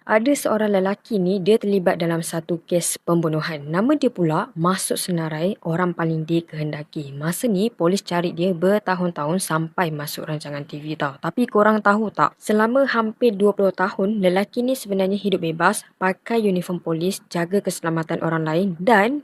Ada seorang lelaki ni, dia terlibat dalam satu kes pembunuhan. Nama dia pula masuk senarai orang paling dikehendaki. Masa ni polis cari dia bertahun-tahun sampai masuk rancangan TV tau. Tapi korang tahu tak, selama hampir 20 tahun lelaki ni sebenarnya hidup bebas, pakai uniform polis, jaga keselamatan orang lain dan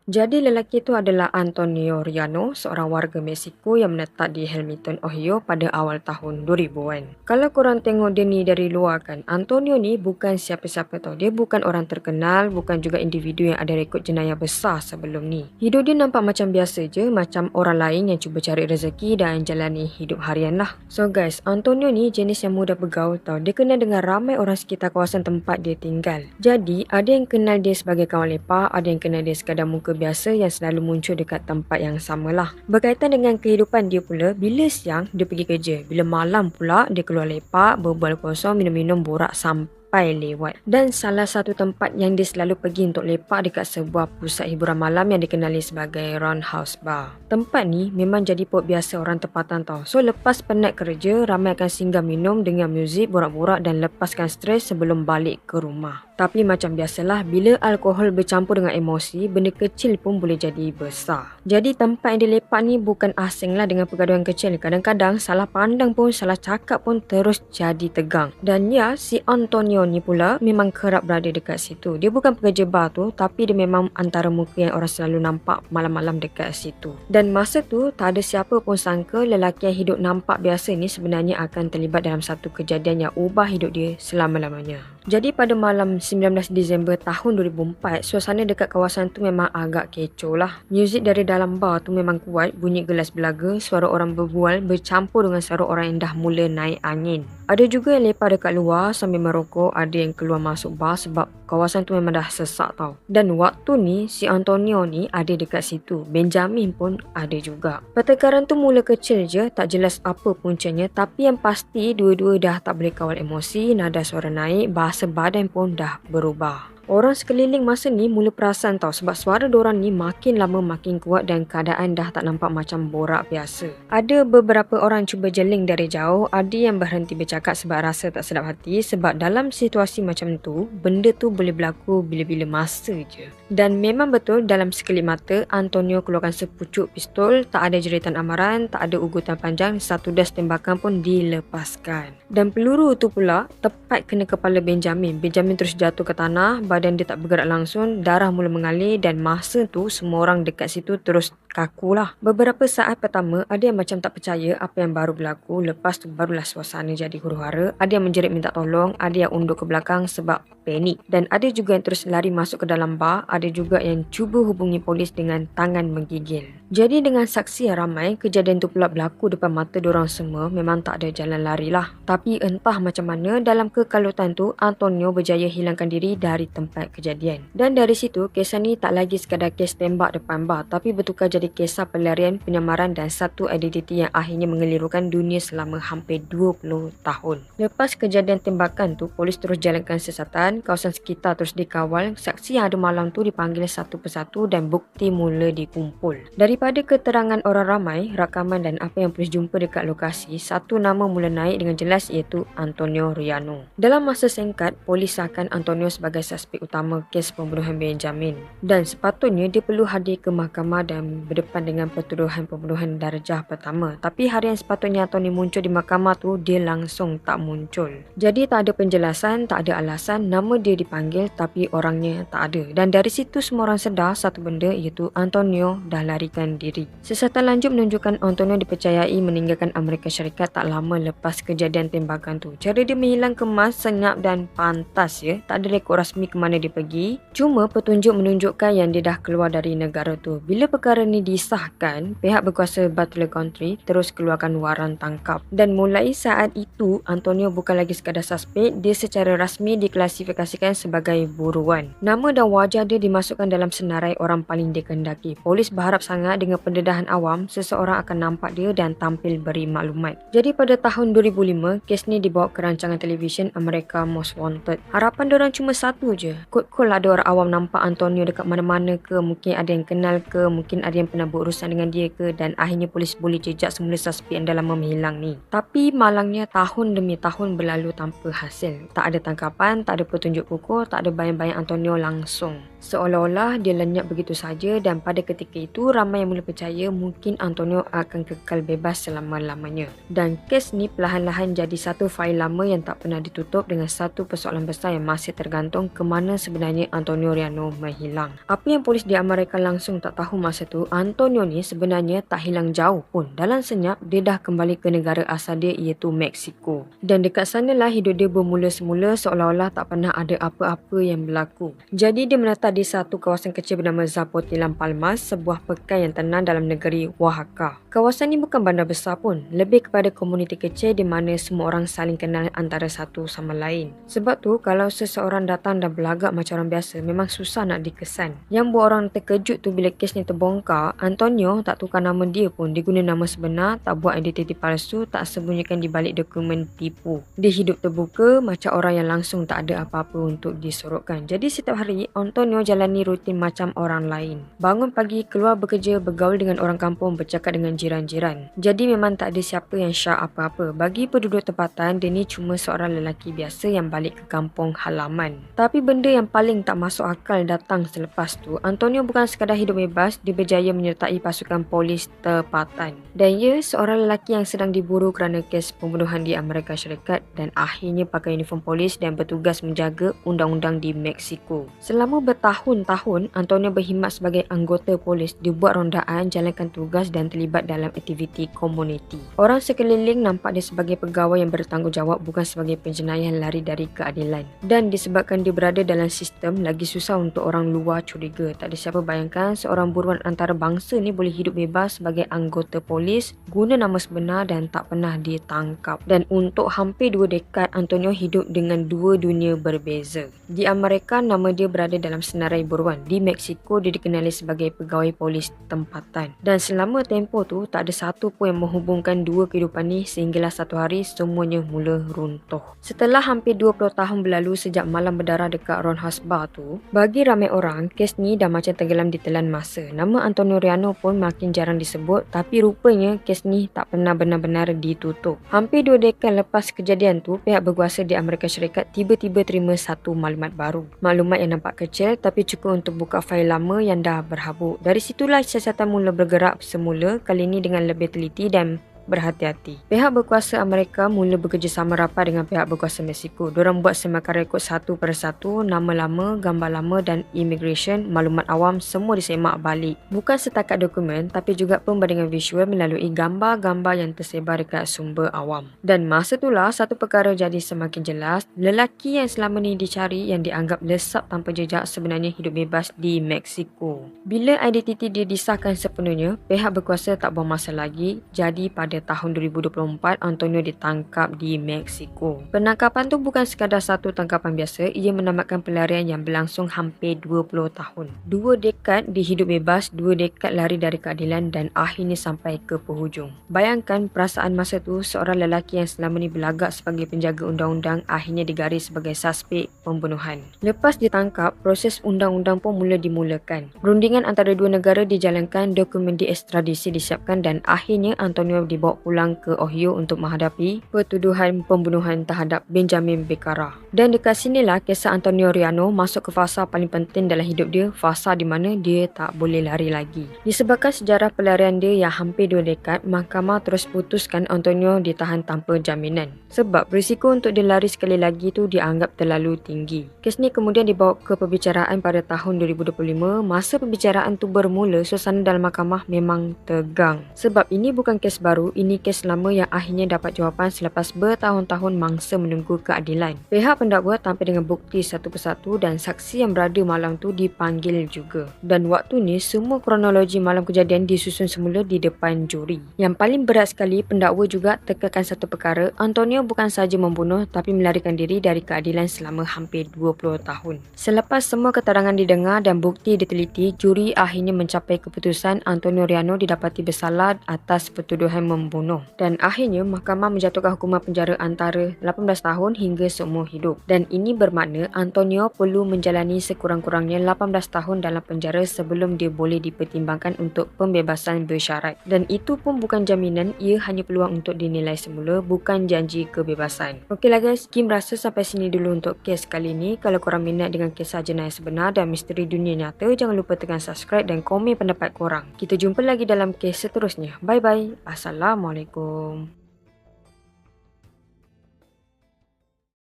jadi lelaki itu adalah Antonio Riano, seorang warga Mexico yang menetap di Hamilton, Ohio pada awal tahun 2000-an. Kalau korang tengok dia ni dari luar kan, Antonio ni bukan siapa-siapa tau. Dia bukan orang terkenal, bukan juga individu yang ada rekod jenayah besar sebelum ni. Hidup dia nampak macam biasa je, macam orang lain yang cuba cari rezeki dan jalani hidup harian lah. So guys, Antonio ni jenis yang mudah bergaul tau. Dia kenal dengan ramai orang sekitar kawasan tempat dia tinggal. Jadi, ada yang kenal dia sebagai kawan lepak, ada yang kenal dia sekadar muka biasa yang selalu muncul dekat tempat yang samalah. Berkaitan dengan kehidupan dia pula, bila siang dia pergi kerja, bila malam pula dia keluar lepak, berbual kosong, minum-minum, borak sampai lewat. Dan salah satu tempat yang dia selalu pergi untuk lepak dekat sebuah pusat hiburan malam yang dikenali sebagai Roundhouse Bar. Tempat ni memang jadi pop biasa orang tempatan tau. So lepas penat kerja, ramai akan singgah minum, dengar muzik, borak-borak dan lepaskan stres sebelum balik ke rumah. Tapi macam biasalah, bila alkohol bercampur dengan emosi, benda kecil pun boleh jadi besar. Jadi tempat yang dia lepak ni bukan asing lah dengan pergaduhan kecil. Kadang-kadang salah pandang pun, salah cakap pun terus jadi tegang. Dan ya, si Antonio ni pula memang kerap berada dekat situ. Dia bukan pekerja bar tu, tapi dia memang antara muka yang orang selalu nampak malam-malam dekat situ. Dan masa tu, tak ada siapa pun sangka lelaki yang hidup nampak biasa ni sebenarnya akan terlibat dalam satu kejadian yang ubah hidup dia selama-lamanya. Jadi pada malam 19 Disember tahun 2004, suasana dekat kawasan tu memang agak kecoh lah. Muzik dari dalam bar tu memang kuat, bunyi gelas belaga, suara orang berbual bercampur dengan suara orang yang dah mula naik angin. Ada juga yang lepak dekat luar sambil merokok, ada yang keluar masuk bar sebab kawasan tu memang dah sesak tau. Dan waktu ni, si Antonio ni ada dekat situ. Benjamin pun ada juga. Pertengkaran tu mula kecil je, tak jelas apa puncanya, tapi yang pasti dua-dua dah tak boleh kawal emosi, nada suara naik, bahasa badan pun dah berubah. Orang sekeliling masa ni mula perasan tau sebab suara diorang ni makin lama makin kuat dan keadaan dah tak nampak macam borak biasa. Ada beberapa orang cuba jeling dari jauh, ada yang berhenti bercakap sebab rasa tak sedap hati sebab dalam situasi macam tu, benda tu boleh berlaku bila-bila masa je. Dan memang betul dalam sekelip mata, Antonio keluarkan sepucuk pistol, tak ada jeritan amaran, tak ada ugutan panjang, satu das tembakan pun dilepaskan. Dan peluru tu pula tepat kena kepala Benjamin. Benjamin terus jatuh ke tanah, badan dia tak bergerak langsung, darah mula mengalir dan masa tu semua orang dekat situ terus kaku lah. Beberapa saat pertama ada yang macam tak percaya apa yang baru berlaku, lepas tu barulah suasana jadi huru-hara, ada yang menjerit minta tolong, ada yang unduk ke belakang sebab panik dan ada juga yang terus lari masuk ke dalam bar, ada juga yang cuba hubungi polis dengan tangan menggigil. Jadi dengan saksi yang ramai, kejadian tu pula berlaku depan mata diorang semua, memang tak ada jalan lari lah. Tapi entah macam mana dalam kekalutan tu, Antonio berjaya hilangkan diri dari tempat kejadian. Dan dari situ, kisah ni tak lagi sekadar kes tembak depan bar, tapi bertukar jadi kisah pelarian, penyamaran dan satu identiti yang akhirnya mengelirukan dunia selama hampir 20 tahun. Lepas kejadian tembakan tu, polis terus jalankan siasatan, kawasan sekitar terus dikawal, saksi yang ada malam tu dipanggil satu persatu dan bukti mula dikumpul. Daripada keterangan orang ramai, rakaman dan apa yang polis jumpa dekat lokasi, satu nama mula naik dengan jelas iaitu Antonio Riano. Dalam masa singkat, polis sahkan Antonio sebagai suspek utama kes pembunuhan Benjamin dan sepatutnya dia perlu hadir ke mahkamah dan berdepan dengan pertuduhan pembunuhan darjah pertama. Tapi hari yang sepatutnya Antonio muncul di mahkamah tu, dia langsung tak muncul. Jadi tak ada penjelasan, tak ada alasan, nama dia dipanggil tapi orangnya tak ada. Dan dari situ semua orang sedar satu benda iaitu Antonio dah larikan diri. Siasatan lanjut menunjukkan Antonio dipercayai meninggalkan Amerika Syarikat tak lama lepas kejadian tembakan tu. Cara dia menghilang kemas, senyap dan pantas ya. Tak ada rekod rasmi ke mana dia pergi. Cuma petunjuk menunjukkan yang dia dah keluar dari negara tu. Bila perkara ni disahkan, pihak berkuasa Butler County terus keluarkan waran tangkap. Dan mulai saat itu, Antonio bukan lagi sekadar suspek, dia secara rasmi diklasifikasi diklasifikasikan sebagai buruan. Nama dan wajah dia dimasukkan dalam senarai orang paling dikehendaki. Polis berharap sangat dengan pendedahan awam, seseorang akan nampak dia dan tampil beri maklumat. Jadi pada tahun 2005, kes ni dibawa ke rancangan televisyen America Most Wanted. Harapan diorang cuma satu je. Kot-kot ada orang awam nampak Antonio dekat mana-mana ke, mungkin ada yang kenal ke, mungkin ada yang pernah berurusan dengan dia ke, dan akhirnya polis boleh jejak semula suspek yang dah lama menghilang ni. Tapi malangnya tahun demi tahun berlalu tanpa hasil. Tak ada tangkapan, tak ada petunjuk kukuh, tak ada bayang-bayang Antonio langsung. Seolah-olah dia lenyap begitu saja, dan pada ketika itu ramai yang mula percaya mungkin Antonio akan kekal bebas selama-lamanya. Dan kes ni perlahan-lahan jadi satu fail lama yang tak pernah ditutup dengan satu persoalan besar yang masih tergantung ke mana sebenarnya Antonio Riano menghilang. Apa yang polis di Amerika langsung tak tahu masa tu, Antonio ni sebenarnya tak hilang jauh pun. Dalam senyap, dia dah kembali ke negara asal dia iaitu Mexico. Dan dekat sanalah hidup dia bermula semula seolah-olah tak pernah ada apa-apa yang berlaku. Jadi dia menetap di satu kawasan kecil bernama Zapotilan Palmas, sebuah pekan yang tenang dalam negeri Oaxaca. Kawasan ni bukan bandar besar pun, lebih kepada komuniti kecil di mana semua orang saling kenal antara satu sama lain. Sebab tu kalau seseorang datang dan berlagak macam orang biasa, memang susah nak dikesan. Yang buat orang terkejut tu bila kes ni terbongkar, Antonio tak tukar nama dia pun, dia guna nama sebenar, tak buat identiti palsu, tak sembunyikan di balik dokumen tipu. Dia hidup terbuka macam orang yang langsung tak ada apa-apa untuk disorotkan. Jadi setiap hari Antonio jalani rutin macam orang lain. Bangun pagi, keluar bekerja, bergaul dengan orang kampung, bercakap dengan jiran-jiran. Jadi memang tak ada siapa yang syak apa-apa. Bagi penduduk tempatan, dia ni cuma seorang lelaki biasa yang balik ke kampung halaman. Tapi benda yang paling tak masuk akal datang selepas tu, Antonio bukan sekadar hidup bebas, dia berjaya menyertai pasukan polis tempatan. Dan ia seorang lelaki yang sedang diburu kerana kes pembunuhan di Amerika Syarikat dan akhirnya pakai uniform polis dan bertugas menjaga undang-undang di Mexico. Selama bertahun-tahun, Antonio berkhidmat sebagai anggota polis. Dia buat rondaan, jalankan tugas dan terlibat dalam aktiviti komuniti. Orang sekeliling nampak dia sebagai pegawai yang bertanggungjawab, bukan sebagai penjenayah yang lari dari keadilan. Dan disebabkan dia berada dalam sistem, lagi susah untuk orang luar curiga. Tak ada siapa bayangkan seorang buruan antarabangsa ni boleh hidup bebas sebagai anggota polis, guna nama sebenar dan tak pernah ditangkap. Dan untuk hampir 2 dekad, Antonio hidup dengan 2 dunia berbeza. Di Amerika, nama dia berada dalam senarai buruan. Di Mexico, dia dikenali sebagai pegawai polis tempatan. Dan selama tempoh tu, tak ada satu pun yang menghubungkan dua kehidupan ni sehinggalah satu hari semuanya mula runtuh. Setelah hampir 20 tahun berlalu sejak malam berdarah dekat Roundhouse Bar tu, bagi ramai orang, kes ni dah macam tenggelam di telan masa. Nama Antonio Riano pun makin jarang disebut, tapi rupanya kes ni tak pernah benar-benar ditutup. Hampir 2 dekad lepas kejadian tu, pihak berkuasa di Amerika Syarikat tiba-tiba terima satu maklumat baru. Maklumat yang nampak kecil tapi cukup untuk buka fail lama yang dah berhabuk. Dari situlah siasatan mula bergerak semula, kali ini dengan lebih teliti dan berhati-hati. Pihak berkuasa Amerika mula bekerjasama rapat dengan pihak berkuasa Mexico. Diorang buat semakan rekod satu persatu, nama lama, gambar lama dan immigration, maklumat awam semua disemak balik. Bukan setakat dokumen tapi juga pembandingan visual melalui gambar-gambar yang tersebar dekat sumber awam. Dan masa itulah satu perkara jadi semakin jelas. Lelaki yang selama ni dicari yang dianggap lesap tanpa jejak sebenarnya hidup bebas di Mexico. Bila identiti dia disahkan sepenuhnya, pihak berkuasa tak buang masa lagi. Jadi pada tahun 2024, Antonio ditangkap di Mexico. Penangkapan tu bukan sekadar satu tangkapan biasa, ia menamatkan pelarian yang berlangsung hampir 20 tahun. 2 dekad dihidup bebas, 2 dekad lari dari keadilan dan akhirnya sampai ke penghujung. Bayangkan perasaan masa tu, seorang lelaki yang selama ni berlagak sebagai penjaga undang-undang akhirnya digaris sebagai suspek pembunuhan. Lepas ditangkap, proses undang-undang pun mula dimulakan. Perundingan antara dua negara dijalankan, dokumen diekstradisi disiapkan dan akhirnya Antonio dibawa pulang ke Ohio untuk menghadapi pertuduhan pembunuhan terhadap Benjamin Becerra. Dan dekat sinilah kisah Antonio Riano masuk ke fasa paling penting dalam hidup dia, fasa di mana dia tak boleh lari lagi. Disebabkan sejarah pelarian dia yang hampir 2 dekad, mahkamah terus putuskan Antonio ditahan tanpa jaminan. Sebab berisiko untuk dia lari sekali lagi tu dianggap terlalu tinggi. Kes ni kemudian dibawa ke perbicaraan pada tahun 2025. Masa perbicaraan tu bermula, suasana dalam mahkamah memang tegang. Sebab ini bukan kes baru, ini kes lama yang akhirnya dapat jawapan selepas bertahun-tahun mangsa menunggu keadilan. Pihak pendakwa tampil dengan bukti satu persatu dan saksi yang berada malam tu dipanggil juga. Dan waktu ni semua kronologi malam kejadian disusun semula di depan juri. Yang paling berat sekali, pendakwa juga tekankan satu perkara, Antonio bukan sahaja membunuh tapi melarikan diri dari keadilan selama hampir 20 tahun. Selepas semua keterangan didengar dan bukti diteliti, juri akhirnya mencapai keputusan Antonio Riano didapati bersalah atas pertuduhan membunuh. Dan akhirnya mahkamah menjatuhkan hukuman penjara antara 18 tahun hingga seumur hidup. Dan ini bermakna Antonio perlu menjalani sekurang-kurangnya 18 tahun dalam penjara sebelum dia boleh dipertimbangkan untuk pembebasan bersyarat. Dan itu pun bukan jaminan, ia hanya peluang untuk dinilai semula, bukan janji kebebasan. Okeylah guys, Kim rasa sampai sini dulu untuk kes kali ni. Kalau korang minat dengan kisah jenayah sebenar dan misteri dunia nyata, jangan lupa tekan subscribe dan komen pendapat korang. Kita jumpa lagi dalam kes seterusnya. Bye bye. Assalamualaikum.